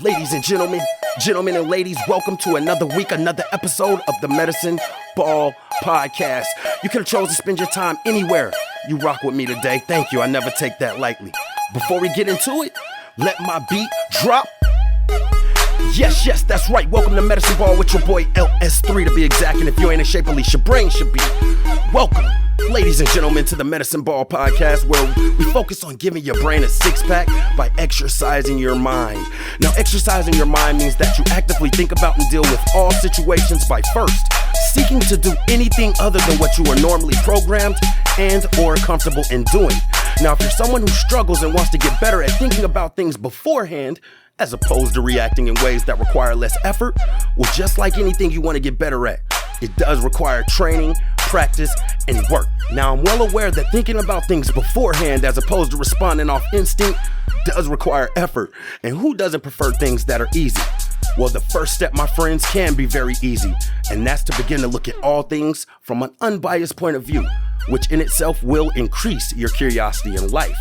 Ladies and gentlemen and ladies, welcome to another week, another episode of the Medicine Ball Podcast. You could have chosen to spend your time anywhere. You rock with me today. Thank you. I never take that lightly. Before we get into it, let my beat drop. Yes, that's right. Welcome to Medicine Ball with your boy LS3 to be exact. And if you ain't in shape, at least your brain should be. Welcome, ladies and gentlemen, to the Medicine Ball Podcast, where we focus on giving your brain a six-pack by exercising your mind. Now, exercising your mind means that you actively think about and deal with all situations by first seeking to do anything other than what you are normally programmed and or comfortable in doing. Now, if you're someone who struggles and wants to get better at thinking about things beforehand, as opposed to reacting in ways that require less effort, well, just like anything you want to get better at, it does require training, practice, and work. Now, I'm well aware that thinking about things beforehand as opposed to responding off instinct does require effort. And who doesn't prefer things that are easy? Well, the first step, my friends, can be very easy, and that's to begin to look at all things from an unbiased point of view, which in itself will increase your curiosity in life.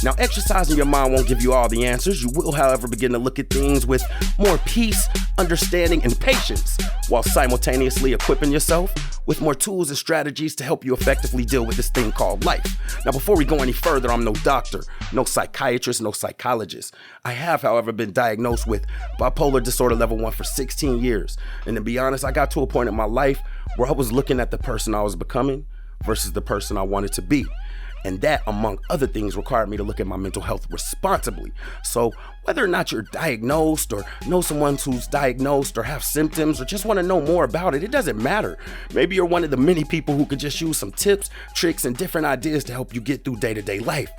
Now, exercising your mind won't give you all the answers. You will, however, begin to look at things with more peace, understanding, and patience, while simultaneously equipping yourself with more tools and strategies to help you effectively deal with this thing called life. Now, before we go any further, I'm no doctor, no psychiatrist, no psychologist. I have, however, been diagnosed with bipolar disorder level 1 for 16 years. And to be honest, I got to a point in my life where I was looking at the person I was becoming versus the person I wanted to be. And that, among other things, required me to look at my mental health responsibly. So whether or not you're diagnosed or know someone who's diagnosed or have symptoms or just want to know more about it, it doesn't matter. Maybe you're one of the many people who could just use some tips, tricks, and different ideas to help you get through day-to-day life.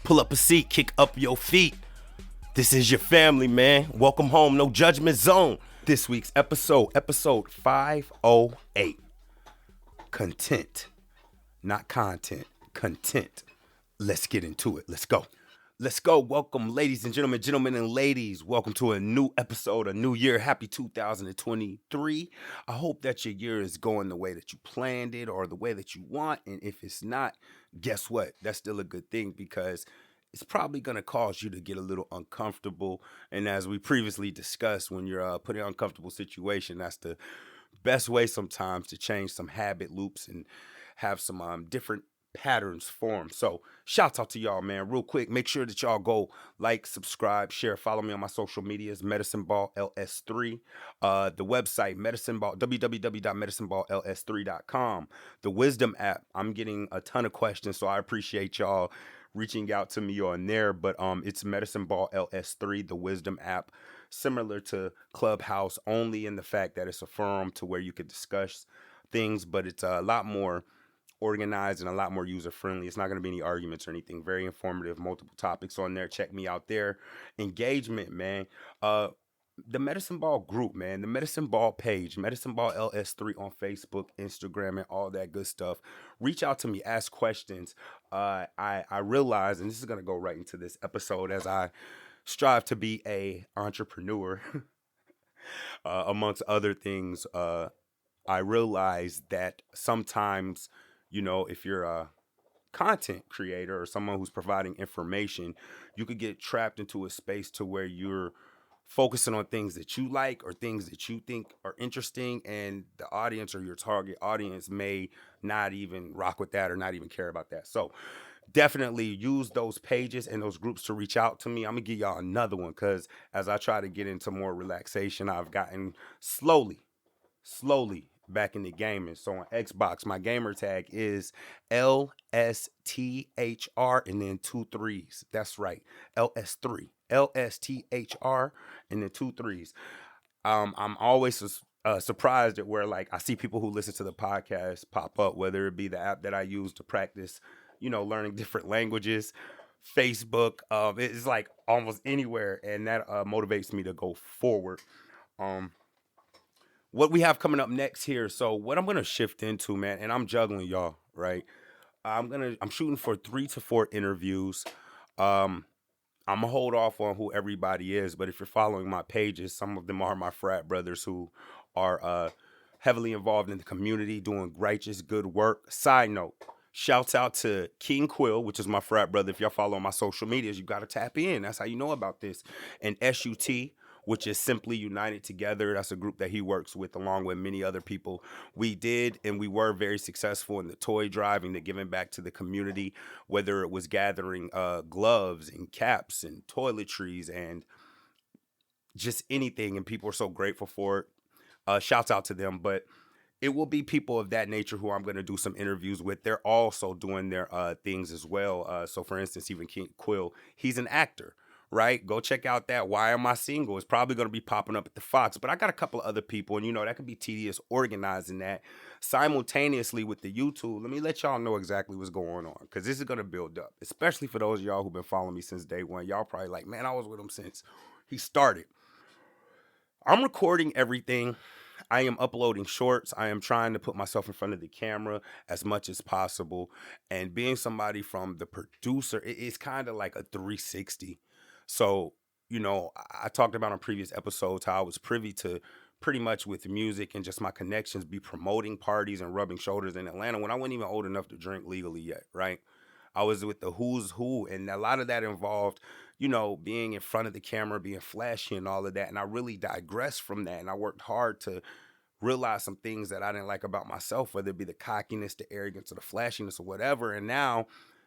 Pull up a seat, kick up your feet. This is your family, man. Welcome home, no judgment zone. This week's episode 508. Content. Not content, content. Let's get into it. Let's go. Welcome, ladies and gentlemen and ladies. Welcome to a new episode, a new year. Happy 2023. I hope that your year is going the way that you planned it or the way that you want. And if it's not, guess what? That's still a good thing because it's probably going to cause you to get a little uncomfortable. And as we previously discussed, when you're put in an uncomfortable situation, that's the best way sometimes to change some habit loops and have some different patterns form. So shouts out to y'all, man. Real quick, make sure that y'all go like, subscribe, share, follow me on my social medias, Medicine Ball LS3. The website, Medicine Ball, www.medicineballls3.com. The Wisdom app, I'm getting a ton of questions, so I appreciate y'all reaching out to me on there. But it's Medicine Ball LS3, the Wisdom app, similar to Clubhouse, only in the fact that it's a forum to where you could discuss things, but it's a lot more organized and a lot more user-friendly. It's not going to be any arguments or anything. Very informative, multiple topics on there. Check me out there. Engagement, man. The Medicine Ball group, man. The Medicine Ball page, Medicine Ball LS3 on Facebook, Instagram, and all that good stuff. Reach out to me. Ask questions. I realize, and this is going to go right into this episode as I strive to be a entrepreneur, amongst other things. I realize that sometimes, you know, if you're a content creator or someone who's providing information, you could get trapped into a space to where you're focusing on things that you like or things that you think are interesting, and the audience or your target audience may not even rock with that or not even care about that. So definitely use those pages and those groups to reach out to me. I'm gonna give y'all another one because as I try to get into more relaxation, I've gotten slowly back in the gaming. So on Xbox, my gamer tag is LSTHR and then 2 3s. That's right, LS3, LSTHR and then 2 3s. I'm always surprised at where like I see people who listen to the podcast pop up, whether it be the app that I use to practice, you know, learning different languages, Facebook. It's like almost anywhere, and that motivates me to go forward. What we have coming up next here. So what I'm going to shift into, man, and I'm juggling y'all, right? I'm shooting for 3 to 4 interviews. I'm going to hold off on who everybody is, but if you're following my pages, some of them are my frat brothers who are heavily involved in the community, doing righteous, good work. Side note, shouts out to King Quill, which is my frat brother. If y'all follow my social medias, you got to tap in. That's how you know about this. And SUT, which is Simply United Together. That's a group that he works with along with many other people. We did and we were very successful in the toy drive and the giving back to the community, whether it was gathering gloves and caps and toiletries and just anything. And people are so grateful for it. Shouts out to them. But it will be people of that nature who I'm going to do some interviews with. They're also doing their things as well. So, for instance, even King Quill, he's an actor, right? Go check out that Why Am I Single? It's probably going to be popping up at the Fox. But I got a couple of other people, and that could be tedious organizing that simultaneously with the YouTube. Let me let y'all know exactly what's going on, because this is going to build up, especially for those of y'all who've been following me since day one. Y'all probably like, man, I was with him since he started. I'm recording everything. I am uploading shorts. I am trying to put myself in front of the camera as much as possible. And being somebody from the producer, it's kind of like a 360. So, I talked about on previous episodes how I was privy to pretty much with music and just my connections be promoting parties and rubbing shoulders in Atlanta when I wasn't even old enough to drink legally yet, right? I was with the who's who, and a lot of that involved, being in front of the camera, being flashy and all of that. And I really digressed from that. And I worked hard to realize some things that I didn't like about myself, whether it be the cockiness, the arrogance, or the flashiness or whatever. And now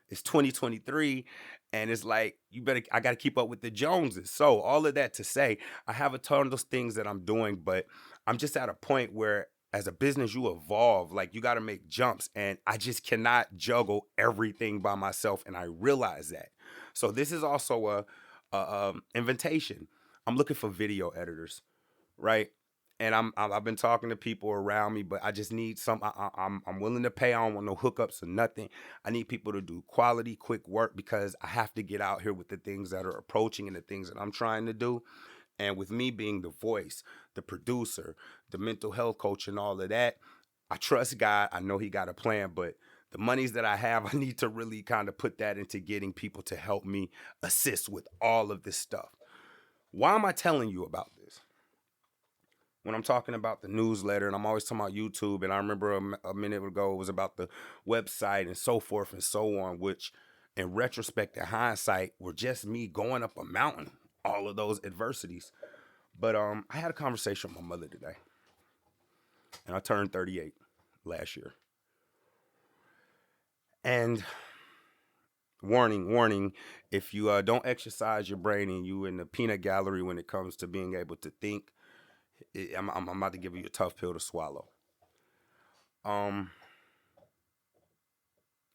it's 2023, and it's like, I got to keep up with the Joneses. So all of that to say, I have a ton of those things that I'm doing, but I'm just at a point where as a business, you evolve, like you got to make jumps, and I just cannot juggle everything by myself. And I realize that. So this is also a invitation. I'm looking for video editors, right? And I've been talking to people around me, but I just need some. I'm willing to pay. I don't want no hookups or nothing. I need people to do quality, quick work, because I have to get out here with the things that are approaching and the things that I'm trying to do. And with me being the voice, the producer, the mental health coach, and all of that, I trust God. I know He got a plan, but the monies that I have, I need to really kind of put that into getting people to help me assist with all of this stuff. Why am I telling you about this? When I'm talking about the newsletter, and I'm always talking about YouTube, and I remember a minute ago it was about the website and so forth and so on, which in retrospect and hindsight were just me going up a mountain, all of those adversities. But I had a conversation with my mother today, and I turned 38 last year. And warning, if you don't exercise your brain and you in the peanut gallery when it comes to being able to think, I'm about to give you a tough pill to swallow. And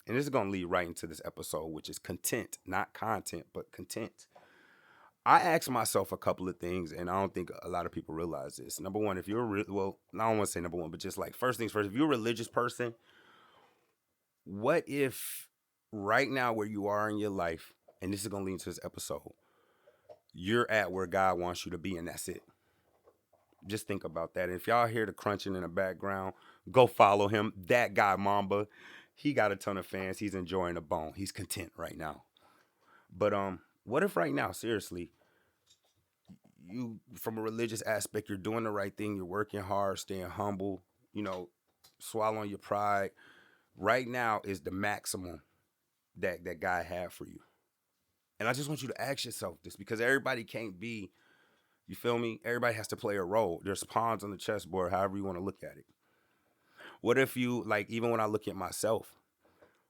this is going to lead right into this episode, which is content, not content, but content. I asked myself a couple of things, and I don't think a lot of people realize this. Number one, if you're I don't want to say number one, but just like first things first, if you're a religious person, what if right now where you are in your life, and this is going to lead into this episode, you're at where God wants you to be, and that's it. Just think about that. And if y'all hear the crunching in the background, go follow him. That guy, Mamba, he got a ton of fans. He's enjoying the bone. He's content right now. But what if right now, seriously, you, from a religious aspect, you're doing the right thing, you're working hard, staying humble, swallowing your pride. Right now is the maximum that God had for you. And I just want you to ask yourself this, because everybody can't be, you feel me? Everybody has to play a role. There's pawns on the chessboard, however you want to look at it. What if you, like, even when I look at myself,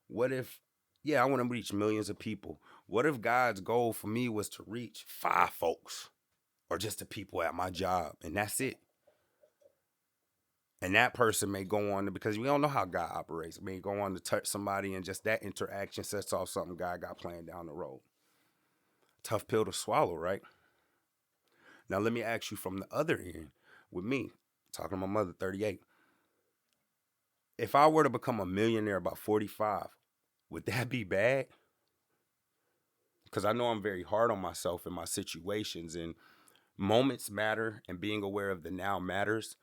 what if, I want to reach millions of people. What if God's goal for me was to reach 5 folks, or just the people at my job, and that's it? And that person may go on to, because we don't know how God operates, may go on to touch somebody, and just that interaction sets off something God got planned down the road. Tough pill to swallow, right? Now, let me ask you from the other end, with me, talking to my mother, 38. If I were to become a millionaire about 45, would that be bad? Because I know I'm very hard on myself and my situations, and moments matter, and being aware of the now matters.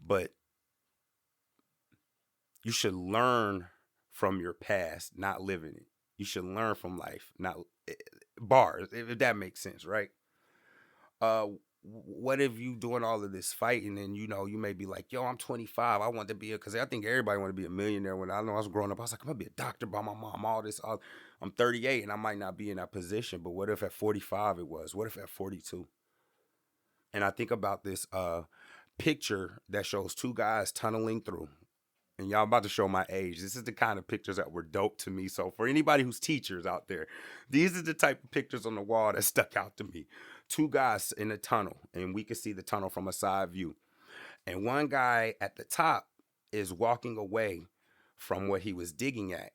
But you should learn from your past, not live in it. You should learn from life, not bars, if that makes sense, right? What if you doing all of this fighting, and you may be like, yo, I'm 25, I want to be because I think everybody want to be a millionaire. When I know I was growing up, I was like, I'm gonna be a doctor by my mom, all this. I'm 38 and I might not be in that position, but what if at 45 it was? What if at 42? And I think about this picture that shows two guys tunneling through. And y'all about to show my age. This is the kind of pictures that were dope to me. So for anybody who's teachers out there, these are the type of pictures on the wall that stuck out to me. Two guys in a tunnel, and we can see the tunnel from a side view. And one guy at the top is walking away from what he was digging at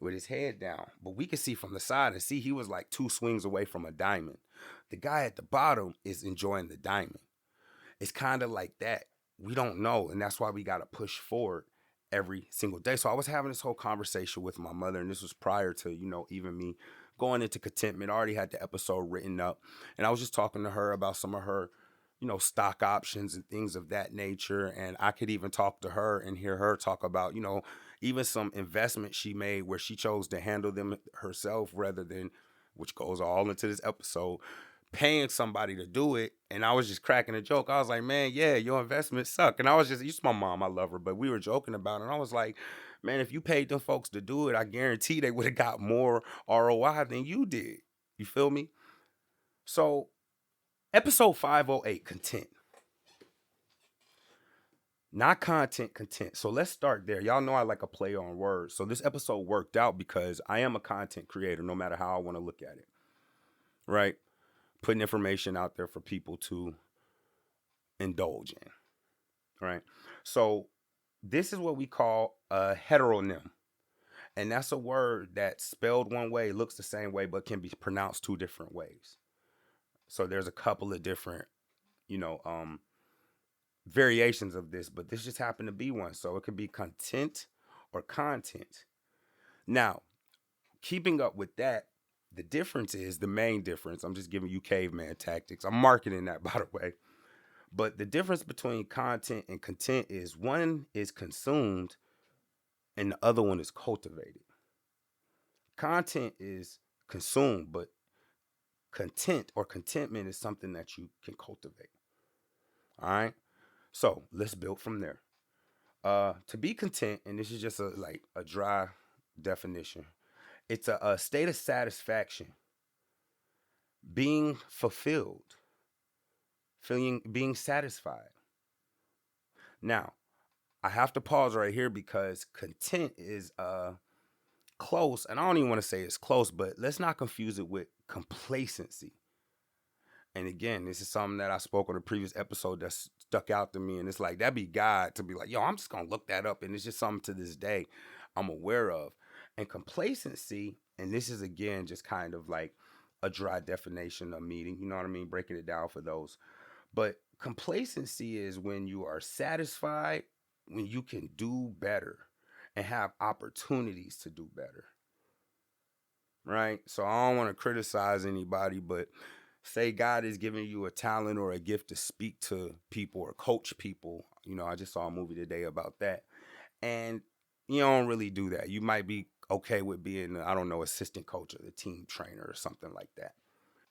with his head down. But we can see from the side and see he was like two swings away from a diamond. The guy at the bottom is enjoying the diamond. It's kind of like that. We don't know, and that's why we got to push forward every single day. So I was having this whole conversation with my mother, and this was prior to, even me going into contentment. I already had the episode written up, and I was just talking to her about some of her, stock options and things of that nature. And I could even talk to her and hear her talk about, even some investments she made where she chose to handle them herself rather than, which goes all into this episode, paying somebody to do it. And I was just cracking a joke. I was like, man, yeah, your investments suck. And I was just, it's my mom, I love her, but we were joking about it. And I was like, man, if you paid them folks to do it, I guarantee they would have got more ROI than you did. You feel me? So episode 508, content. Not content, content. So let's start there. Y'all know I like a play on words. So this episode worked out because I am a content creator, no matter how I want to look at it. Right? Putting information out there for people to indulge in. Right? So this is what we call a heteronym. And that's a word that's spelled one way, looks the same way, but can be pronounced two different ways. So there's a couple of different, variations of this, but this just happened to be one. So it could be content or content. Now, keeping up with that, the difference is the main difference. I'm just giving you caveman tactics. I'm marketing that, by the way. But the difference between content and content is one is consumed and the other one is cultivated. Content is consumed, but content or contentment is something that you can cultivate. All right. So let's build from there. To be content, and this is just a dry definition. It's a state of satisfaction, being fulfilled, being satisfied. Now, I have to pause right here because content is close, and I don't even want to say it's close, but let's not confuse it with complacency. And again, this is something that I spoke on a previous episode that stuck out to me. And it's like, that'd be God to be like, yo, I'm just going to look that up. And it's just something to this day I'm aware of. And complacency, and this is, again, just kind of like a dry definition of meaning. You know what I mean? Breaking it down for those. But complacency is when you are satisfied, when you can do better and have opportunities to do better. Right? So I don't want to criticize anybody, but say God is giving you a talent or a gift to speak to people or coach people. I just saw a movie today about that. And you don't really do that. You might be okay with being, assistant coach or the team trainer or something like that.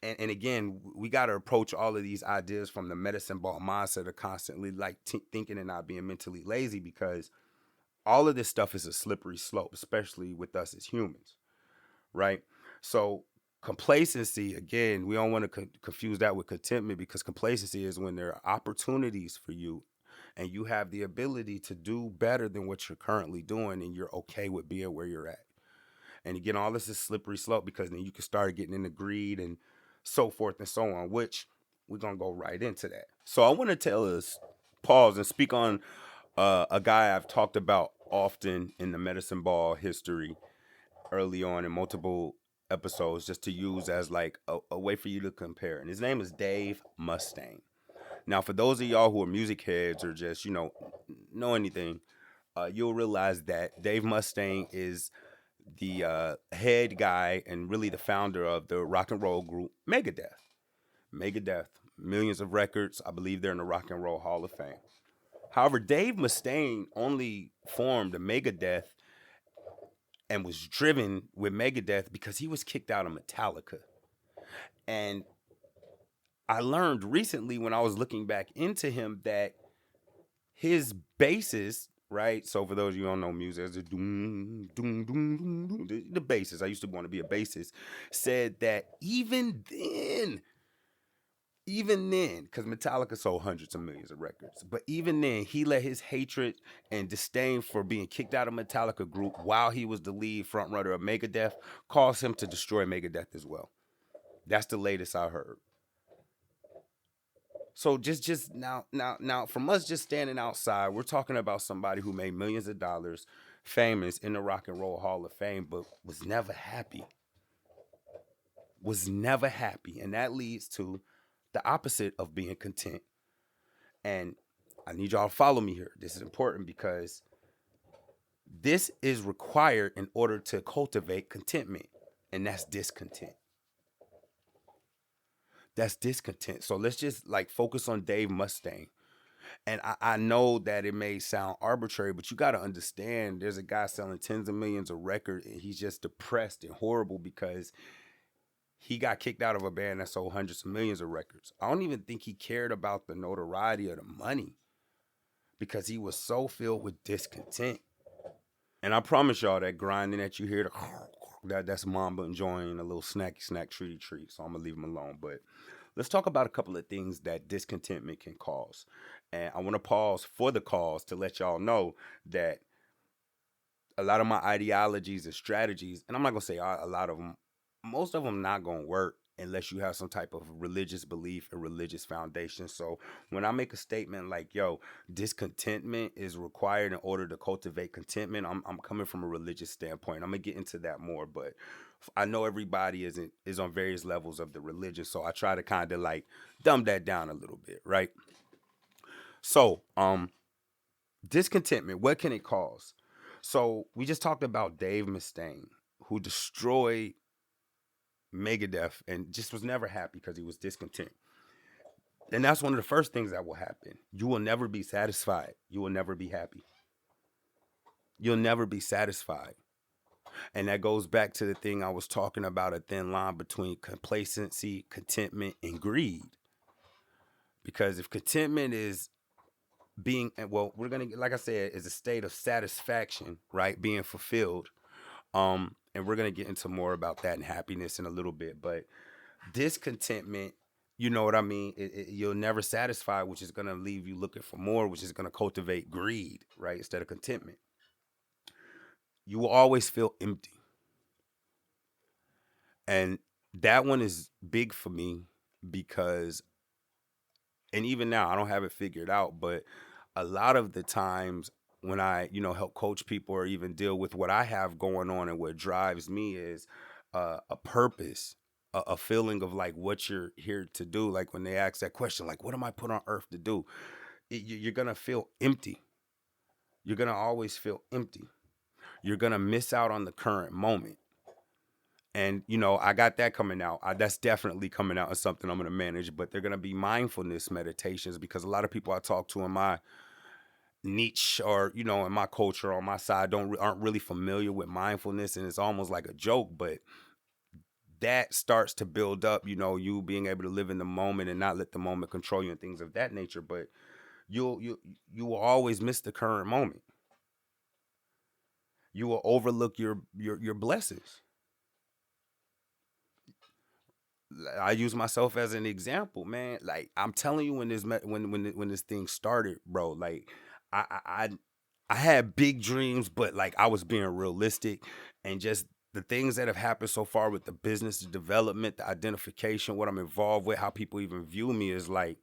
And again, we got to approach all of these ideas from the medicine ball mindset of constantly thinking and not being mentally lazy, because all of this stuff is a slippery slope, especially with us as humans. Right? So complacency, again, we don't want to confuse that with contentment, because complacency is when there are opportunities for you and you have the ability to do better than what you're currently doing, and you're okay with being where you're at. And again, all this is slippery slope, because then you can start getting into greed and so forth and so on, which we're going to go right into that. So I want to pause and speak on a guy I've talked about often in the medicine ball history early on in multiple episodes, just to use as like a way for you to compare. And his name is Dave Mustane. Now, for those of y'all who are music heads or just, know anything, you'll realize that Dave Mustane is the head guy and really the founder of the rock and roll group Megadeath. Megadeath, millions of records. I believe they're in the Rock and Roll Hall of Fame. However, Dave Mustane only formed a Megadeath and was driven with Megadeath because he was kicked out of Metallica. And I learned recently when I was looking back into him that his bassist, right? So for those of you who don't know music, the doom, doom, doom, doom, doom, the bassist, I used to want to be a bassist, said that even then, Even then, because Metallica sold hundreds of millions of records, but even then, he let his hatred and disdain for being kicked out of Metallica group while he was the lead frontrunner of Megadeth cause him to destroy Megadeth as well. That's the latest I heard. So just now from us just standing outside, we're talking about somebody who made millions of dollars, famous in the Rock and Roll Hall of Fame, but was never happy. Was never happy. And that leads to the opposite of being content. And I need y'all to follow me here. This is important because this is required in order to cultivate contentment, and that's discontent. That's discontent. So let's just like focus on Dave Mustane. And I know that it may sound arbitrary, but you got to understand there's a guy selling tens of millions of records and he's just depressed and horrible because he got kicked out of a band that sold hundreds of millions of records. I don't even think he cared about the notoriety or the money because he was so filled with discontent. And I promise y'all that grinding that you hear, that's Mamba enjoying a little snack treat. So I'm gonna leave him alone. But let's talk about a couple of things that discontentment can cause. And I want to pause for the cause to let y'all know that a lot of my ideologies and strategies, and I'm not gonna say a lot of them, most of them not gonna work unless you have some type of religious belief and religious foundation. So when I make a statement like, yo, discontentment is required in order to cultivate contentment, I'm coming from a religious standpoint. I'm gonna get into that more, but I know everybody is on various levels of the religion, so I try to kind of like dumb that down a little bit, right? So, discontentment, what can it cause? So we just talked about Dave Mustaine, who destroyed Megadeth and just was never happy because he was discontent. And that's one of the first things that will happen. You will never be satisfied. You will never be happy. You'll never be satisfied. And that goes back to the thing I was talking about, a thin line between complacency, contentment, and greed. Because if contentment is being, well, we're going to, like I said, is a state of satisfaction, right? Being fulfilled. And we're going to get into more about that and happiness in a little bit. But discontentment, you know what I mean? You'll never satisfy, which is going to leave you looking for more, which is going to cultivate greed, right? Instead of contentment. You will always feel empty. And that one is big for me because, and even now, I don't have it figured out, but a lot of the times when I, help coach people or even deal with what I have going on and what drives me is a purpose, a feeling of like what you're here to do. Like when they ask that question, like, what am I put on earth to do? You're going to feel empty. You're going to always feel empty. You're going to miss out on the current moment. And, I got that coming out. That's definitely coming out as something I'm going to manage. But they're going to be mindfulness meditations because a lot of people I talk to in my niche or, in my culture on my side aren't really familiar with mindfulness. And it's almost like a joke. But that starts to build up, you being able to live in the moment and not let the moment control you and things of that nature. But you will always miss the current moment. You will overlook your blessings. I use myself as an example, man. Like I'm telling you, when this thing started, bro. Like I I I I had big dreams, but like I was being realistic, and just the things that have happened so far with the business, the development, the identification, what I'm involved with, how people even view me is like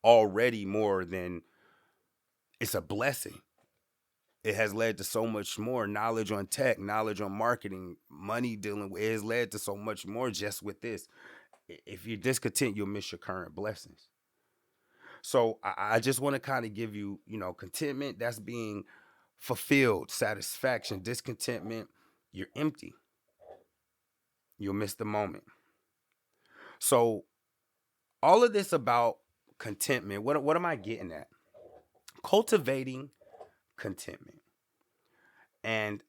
already more than it's a blessing. It has led to so much more knowledge on tech, knowledge on marketing, money dealing with. It has led to so much more just with this. If you're discontent, you'll miss your current blessings. So I just want to kind of give you, contentment. That's being fulfilled, satisfaction, discontentment. You're empty. You'll miss the moment. So all of this about contentment. What am I getting at? Cultivating contentment. And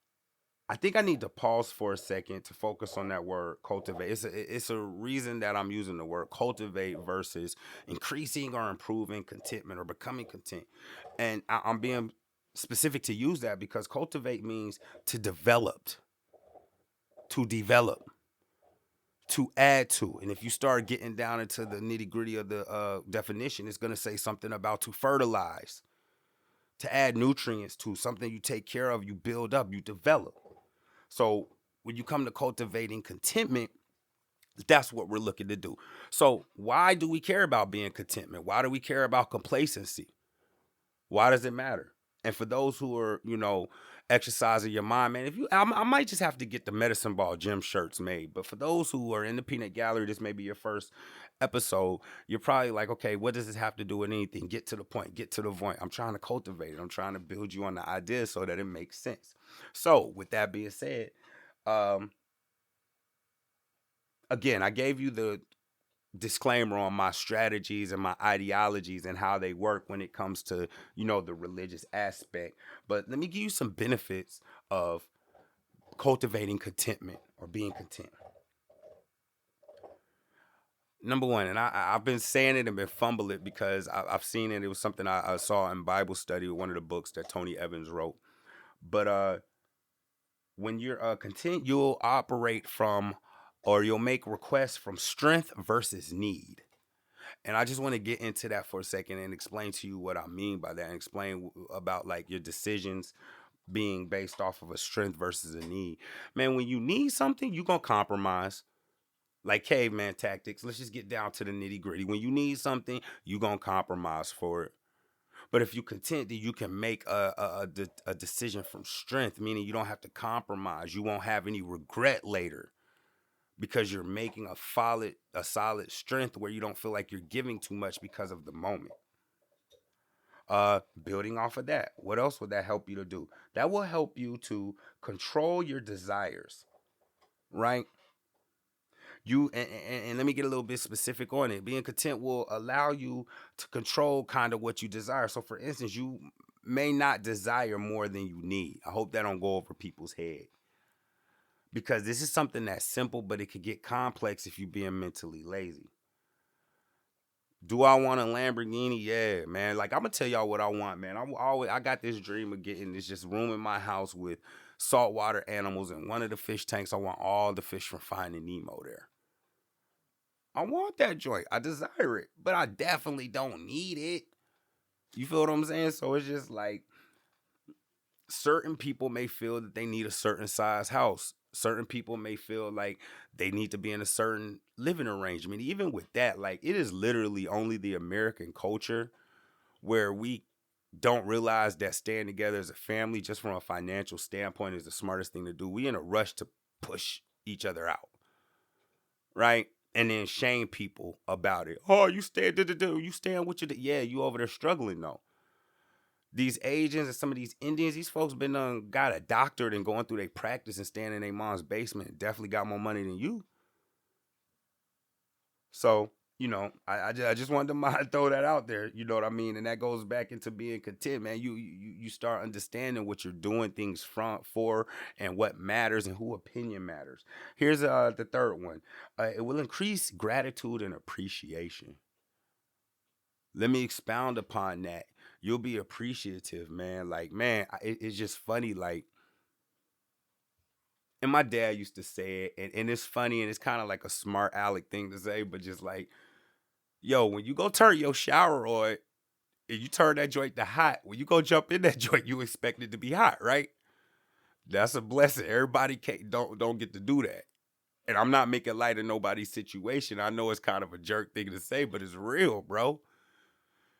I think I need to pause for a second to focus on that word cultivate. It's a reason that I'm using the word cultivate versus increasing or improving contentment or becoming content. And I'm being specific to use that because cultivate means to develop, to develop, to add to. And if you start getting down into the nitty gritty of the definition, it's going to say something about to fertilize, to add nutrients to, something you take care of, you build up, you develop. So when you come to cultivating contentment, that's what we're looking to do. So why do we care about being contentment? Why do we care about complacency? Why does it matter? And for those who are, exercising your mind, man, I might just have to get the medicine ball gym shirts made. But for those who are in the peanut gallery, this may be your first episode. You're probably like, okay, what does this have to do with anything? Get to the point. Get to the point. I'm trying to cultivate it. I'm trying to build you on the idea so that it makes sense. So with that being said, again, I gave you the disclaimer on my strategies and my ideologies and how they work when it comes to, the religious aspect. But let me give you some benefits of cultivating contentment or being content. Number one, and I've been saying it and been fumbling it because I've seen it. It was something I saw in Bible study with one of the books that Tony Evans wrote. But when you're content, you'll operate from, or you'll make requests from strength versus need. And I just want to get into that for a second and explain to you what I mean by that, and explain about like your decisions being based off of a strength versus a need. Man, when you need something, you're going to compromise. Like caveman tactics. Let's just get down to the nitty gritty. When you need something, you're going to compromise for it. But if you're content, then you can make a decision from strength, meaning you don't have to compromise. You won't have any regret later, because you're making a solid strength where you don't feel like you're giving too much because of the moment. Building off of that, what else would that help you to do? That will help you to control your desires, right? And let me get a little bit specific on it. Being content will allow you to control kind of what you desire. So for instance, you may not desire more than you need. I hope that don't go over people's head, because this is something that's simple, but it could get complex if you're being mentally lazy. Do I want a Lamborghini? Yeah, man. Like, I'm gonna tell y'all what I want, man. I got this dream of getting this just room in my house with saltwater animals, and one of the fish tanks, I want all the fish from Finding Nemo there. I want that joint. I desire it, but I definitely don't need it. You feel what I'm saying? So it's just like, certain people may feel that they need a certain size house. Certain people may feel like they need to be in a certain living arrangement. Even with that, like, it is literally only the American culture where we don't realize that staying together as a family, just from a financial standpoint, is the smartest thing to do. We in a rush to push each other out, right? And then shame people about it. Oh, you stand with your, yeah, you over there struggling though. These Asians and some of these Indians, these folks been got a doctorate and going through their practice and staying in their mom's basement. Definitely got more money than you. So, I just wanted to throw that out there. You know what I mean? And that goes back into being content, man. You start understanding what you're doing things for, and what matters, and who opinion matters. Here's the third one. It will increase gratitude and appreciation. Let me expound upon that. You'll be appreciative, man. Like, man, it's just funny. Like, and my dad used to say it, and it's funny, and it's kind of like a smart aleck thing to say, but just like, yo, when you go turn your shower on and you turn that joint to hot, when you go jump in that joint, you expect it to be hot, right? That's a blessing. Everybody don't get to do that. And I'm not making light of nobody's situation. I know it's kind of a jerk thing to say, but it's real, bro.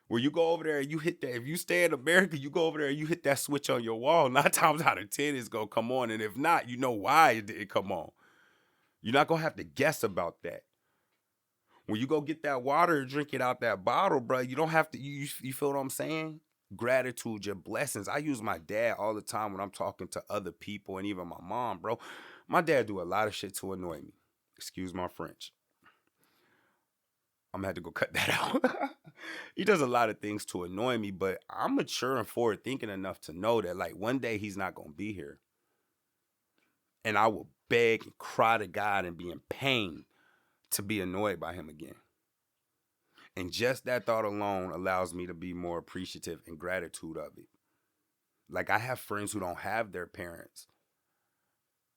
When you go over there and you hit that, if you stay in America, you go over there and you hit that switch on your wall, 9 times out of 10 it's gonna come on. And if not, you know why it didn't come on. You're not gonna have to guess about that. When you go get that water and drink it out that bottle, bro, you don't have to, you feel what I'm saying? Gratitude, your blessings. I use my dad all the time when I'm talking to other people, and even my mom, bro. My dad do a lot of shit to annoy me. Excuse my French. I'm gonna have to go cut that out. He does a lot of things to annoy me, but I'm mature and forward thinking enough to know that, like, one day he's not gonna be here. And I will beg and cry to God and be in pain to be annoyed by him again. And just that thought alone allows me to be more appreciative and gratitude of it. Like, I have friends who don't have their parents,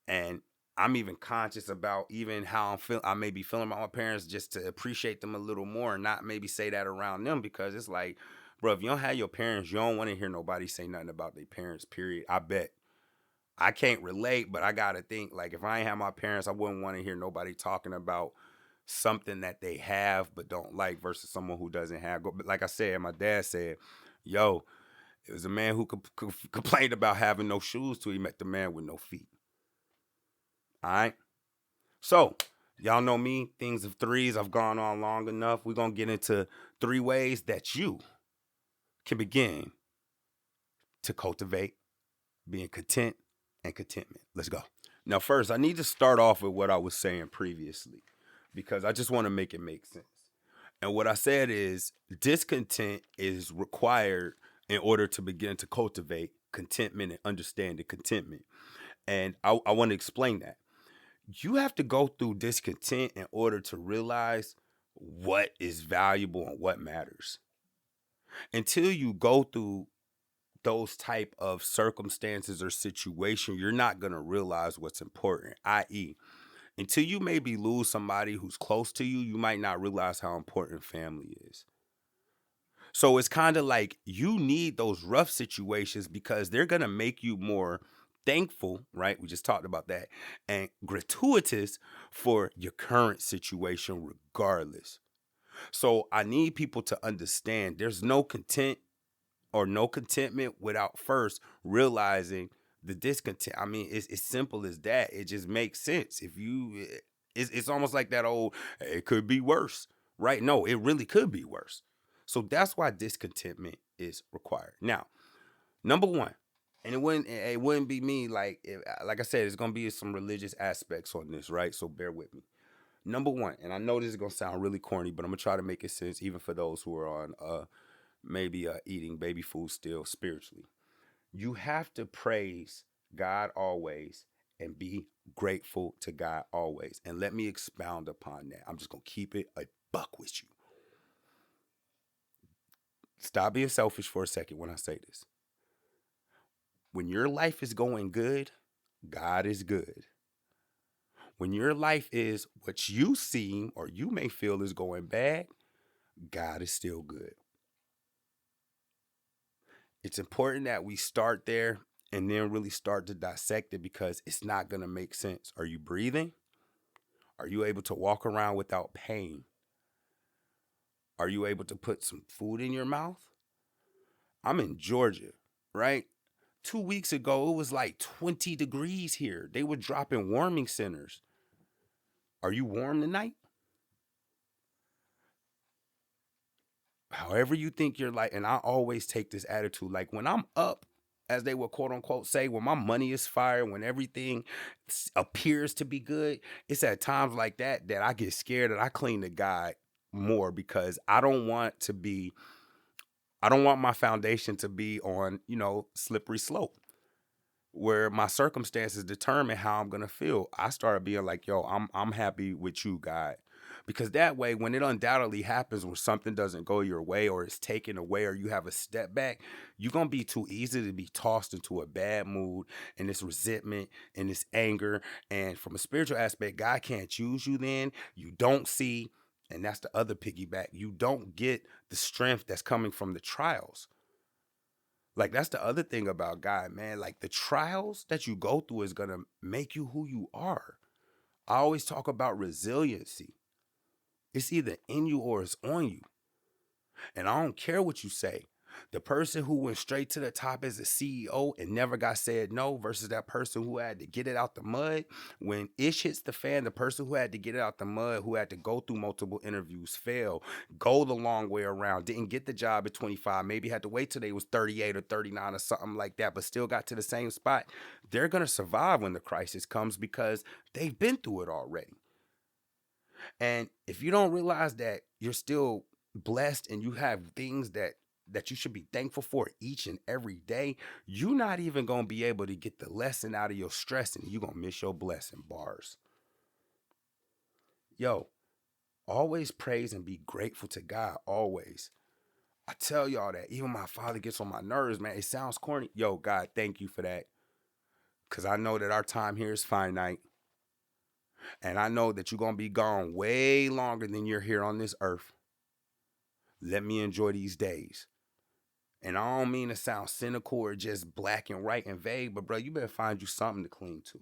and I'm even conscious about even how I may be feeling about my parents, just to appreciate them a little more and not maybe say that around them, because it's like, bro, if you don't have your parents, you don't want to hear nobody say nothing about their parents, period. I bet. I can't relate, but I gotta think, like, if I ain't have my parents, I wouldn't want to hear nobody talking about something that they have but don't like versus someone who doesn't have. But like I said, my dad said, yo, it was a man who complained about having no shoes till he met the man with no feet. All right. So, y'all know me, things of threes. I've gone on long enough. We're going to get into 3 ways that you can begin to cultivate being content and contentment. Let's go. Now, first, I need to start off with what I was saying previously, because I just want to make it make sense. And what I said is discontent is required in order to begin to cultivate contentment and understand the contentment. And I want to explain that. You have to go through discontent in order to realize what is valuable and what matters. Until you go through those type of circumstances or situation, you're not going to realize what's important. I.e., until you maybe lose somebody who's close to you, you might not realize how important family is. So it's kind of like you need those rough situations because they're going to make you more thankful, right? We just talked about that. And gratuitous for your current situation, regardless. So I need people to understand there's no content or no contentment without first realizing the discontent. I mean, it's as simple as that. It just makes sense. If you, it's almost like that old, it could be worse, right? No, it really could be worse. So that's why discontentment is required. Now, number one, and it wouldn't be me, like I said, it's gonna be some religious aspects on this, right? So bear with me. Number one, and I know this is gonna sound really corny, but I'm gonna try to make it sense even for those who are on maybe eating baby food still spiritually. You have to praise God always and be grateful to God always. And let me expound upon that. I'm just gonna keep it a buck with you. Stop being selfish for a second when I say this. When your life is going good, God is good. When your life is what you seem or you may feel is going bad, God is still good. It's important that we start there and then really start to dissect it, because it's not going to make sense. Are you breathing? Are you able to walk around without pain? Are you able to put some food in your mouth? I'm in Georgia, right? 2 weeks ago, it was like 20 degrees here. They were dropping warming centers. Are you warm tonight? However you think you're like, and I always take this attitude, like when I'm up, as they would quote unquote say, when my money is fire, when everything appears to be good, it's at times like that that I get scared and I cling to God more, because I don't want my foundation to be on, slippery slope where my circumstances determine how I'm gonna feel. I started being like, yo, I'm happy with you, God. Because that way, when it undoubtedly happens, when something doesn't go your way or it's taken away or you have a step back, you're gonna be too easy to be tossed into a bad mood and this resentment and this anger. And from a spiritual aspect, God can't choose you then. You don't see, and that's the other piggyback, you don't get the strength that's coming from the trials. Like, that's the other thing about God, man. Like, the trials that you go through is gonna make you who you are. I always talk about resiliency. It's either in you or it's on you. And I don't care what you say. The person who went straight to the top as a CEO and never got said no versus that person who had to get it out the mud. When ish hits the fan, the person who had to get it out the mud, who had to go through multiple interviews, fail, go the long way around, didn't get the job at 25, maybe had to wait till they was 38 or 39 or something like that, but still got to the same spot. They're going to survive when the crisis comes because they've been through it already. And if you don't realize that you're still blessed and you have things that you should be thankful for each and every day, you're not even going to be able to get the lesson out of your stress, and you're going to miss your blessing. Bars. Yo, always praise and be grateful to God, always. I tell y'all that. Even my father gets on my nerves, man. It sounds corny. Yo, God, thank you for that. Because I know that our time here is finite. And I know that you're going to be gone way longer than you're here on this earth. Let me enjoy these days. And I don't mean to sound cynical or just black and white and vague, but bro, you better find you something to cling to.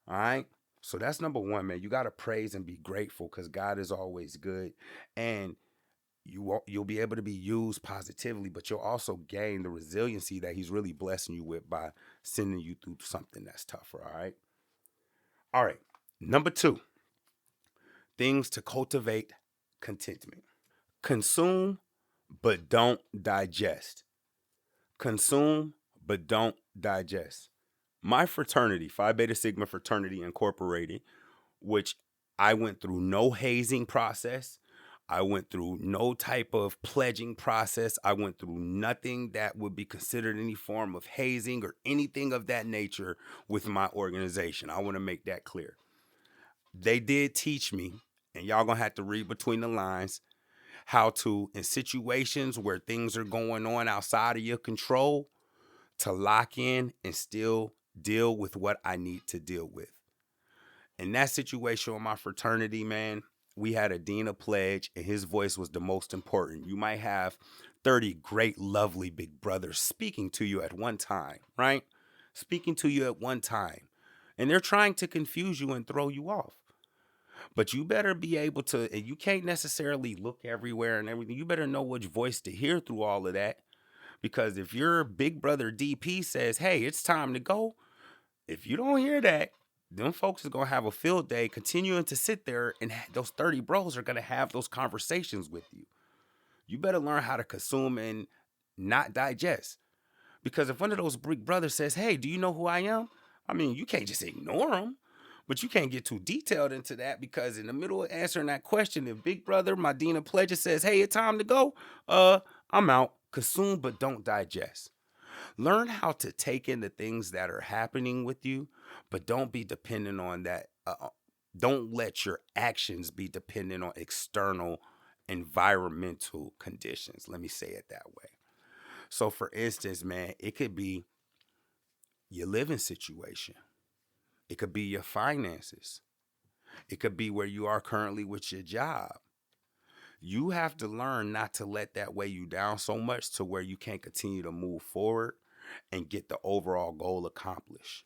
All right? So that's number one, man. You got to praise and be grateful because God is always good. And you'll be able to be used positively, but you'll also gain the resiliency that he's really blessing you with by sending you through something that's tougher. All right. All right. Number two, things to cultivate contentment. Consume, but don't digest. Consume, but don't digest. My fraternity, Phi Beta Sigma Fraternity Incorporated, which I went through no hazing process. I went through no type of pledging process. I went through nothing that would be considered any form of hazing or anything of that nature with my organization. I want to make that clear. They did teach me, and y'all gonna have to read between the lines, how to, in situations where things are going on outside of your control, to lock in and still deal with what I need to deal with. In that situation with my fraternity, man, we had a dean of pledge, and his voice was the most important. You might have 30 great, lovely big brothers speaking to you at one time, right? Speaking to you at one time. And they're trying to confuse you and throw you off. But you better be able to, and you can't necessarily look everywhere and everything. You better know which voice to hear through all of that. Because if your big brother DP says, hey, it's time to go, if you don't hear that, them folks is going to have a field day continuing to sit there, and those 30 bros are going to have those conversations with you. You better learn how to consume and not digest. Because if one of those big brothers says, hey, do you know who I am? I mean, you can't just ignore them. But you can't get too detailed into that, because in the middle of answering that question, if big brother, my dean of pledge, says, hey, it's time to go, I'm out. Consume, but don't digest. Learn how to take in the things that are happening with you, but don't be dependent on that. Don't let your actions be dependent on external environmental conditions. Let me say it that way. So, for instance, man, it could be your living situation. It could be your finances. It could be where you are currently with your job. You have to learn not to let that weigh you down so much to where you can't continue to move forward and get the overall goal accomplished.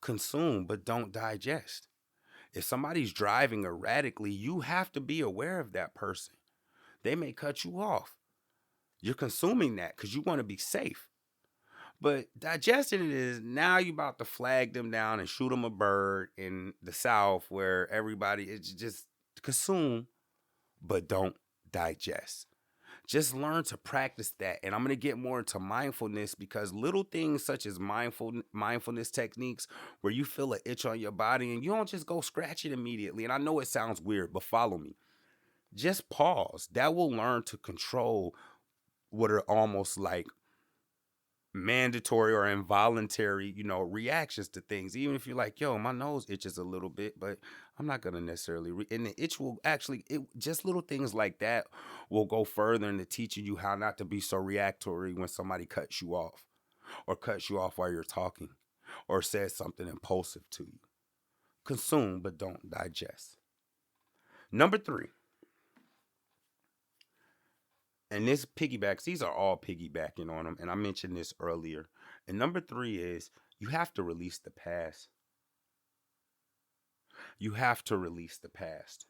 Consume, but don't digest. If somebody's driving erratically, you have to be aware of that person. They may cut you off. You're consuming that because you want to be safe. But digesting it is, now you about to flag them down and shoot them a bird in the South where everybody is just consume, but don't digest. Just learn to practice that. And I'm going to get more into mindfulness, because little things such as mindfulness techniques where you feel an itch on your body and you don't just go scratch it immediately. And I know it sounds weird, but follow me. Just pause. That will learn to control what are almost like mandatory or involuntary, reactions to things. Even if you're like, yo, my nose itches a little bit, but I'm not going to necessarily, and the itch will actually, just little things like that will go further into teaching you how not to be so reactory when somebody cuts you off or cuts you off while you're talking or says something impulsive to you. Consume, but don't digest. Number three, and this piggybacks, these are all piggybacking on them, and I mentioned this earlier. And number three is, you have to release the past. You have to release the past.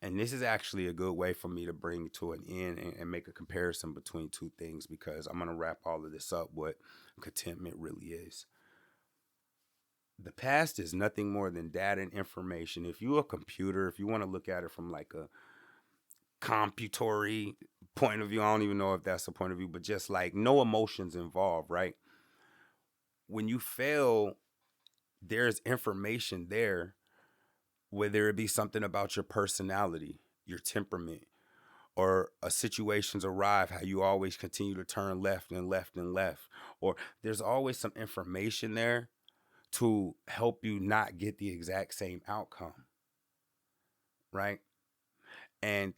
And this is actually a good way for me to bring to an end and make a comparison between two things, because I'm going to wrap all of this up, what contentment really is. The past is nothing more than data and information. If you're a computer, if you want to look at it from like a computory point of view, I don't even know if that's the point of view, but just like no emotions involved, right? When you fail, there's information there, whether it be something about your personality, your temperament, or a situations arrive, how you always continue to turn left and left and left, or there's always some information there to help you not get the exact same outcome, right? And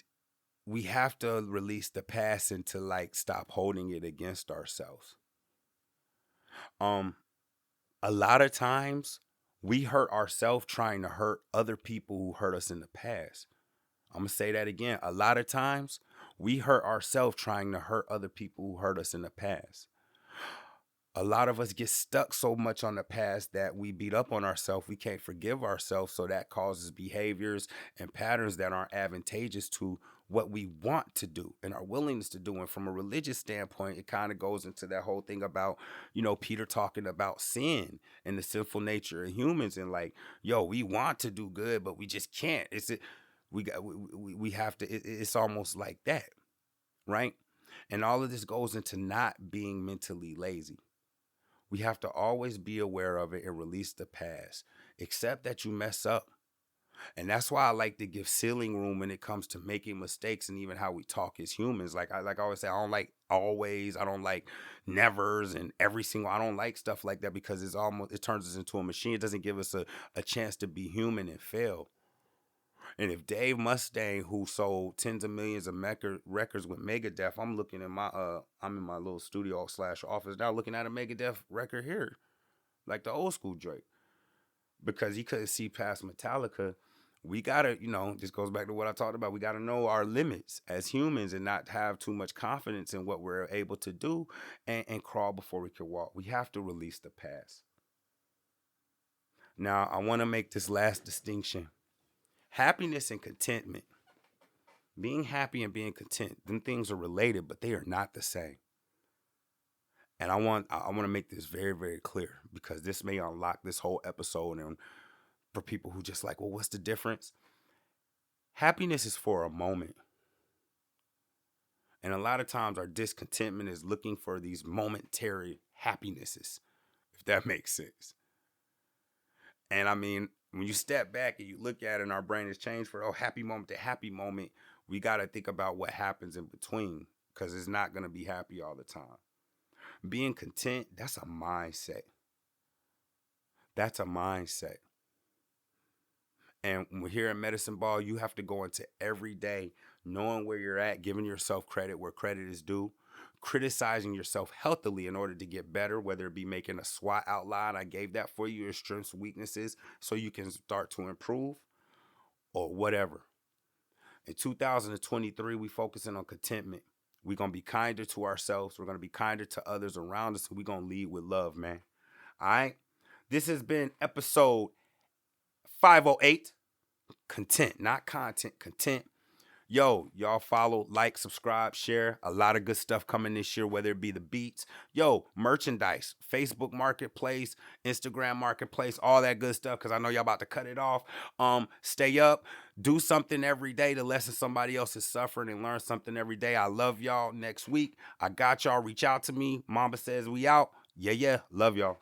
we have to release the past and to like stop holding it against ourselves. A lot of times We hurt ourselves trying to hurt other people who hurt us in the past. I'm going to say that again. A lot of times, we hurt ourselves trying to hurt other people who hurt us in the past. A lot of us get stuck so much on the past that we beat up on ourselves. We can't forgive ourselves. So that causes behaviors and patterns that aren't advantageous to what we want to do and our willingness to do. And from a religious standpoint, it kind of goes into that whole thing about, Peter talking about sin and the sinful nature of humans, and like, we want to do good, but we just can't. We have to. It's almost like that, right? And all of this goes into not being mentally lazy. We have to always be aware of it and release the past. Accept that you mess up. And that's why I like to give ceiling room when it comes to making mistakes and even how we talk as humans. Like I always say, I don't like always, I don't like nevers and every single, I don't like stuff like that, because it turns us into a machine. It doesn't give us a chance to be human and fail. And if Dave Mustane, who sold tens of millions of records with Megadeath, I'm looking at I'm in my little studio / office now, looking at a Megadeath record here, like the old school Drake, because he couldn't see past Metallica. We gotta, this goes back to what I talked about. We gotta know our limits as humans and not have too much confidence in what we're able to do and crawl before we can walk. We have to release the past. Now, I want to make this last distinction. Happiness and contentment. Being happy and being content, them things are related, but they are not the same. And I want to make this very, very clear, because this may unlock this whole episode, and for people who just like, well, what's the difference? Happiness is for a moment. And a lot of times our discontentment is looking for these momentary happinesses, if that makes sense. And I mean, when you step back and you look at it, and our brain has changed for happy moment to happy moment, we got to think about what happens in between, because it's not going to be happy all the time. Being content, that's a mindset. That's a mindset. And when we're here at Medicine Ball, you have to go into every day knowing where you're at, giving yourself credit where credit is due, criticizing yourself healthily in order to get better, whether it be making a SWOT outline. I gave that for you, your strengths, weaknesses, so you can start to improve, or whatever. In 2023, we focusing on contentment. We're going to be kinder to ourselves. We're going to be kinder to others around us. And we're going to lead with love, man. All right. This has been episode 508. Content, not content, content. Yo, y'all follow, like, subscribe, share. A lot of good stuff coming this year, whether it be the beats. Yo, merchandise, Facebook Marketplace, Instagram Marketplace, all that good stuff, because I know y'all about to cut it off. Stay up. Do something every day to lessen somebody else's suffering and learn something every day. I love y'all. Next week, I got y'all. Reach out to me. Mamba says we out. Yeah. Love y'all.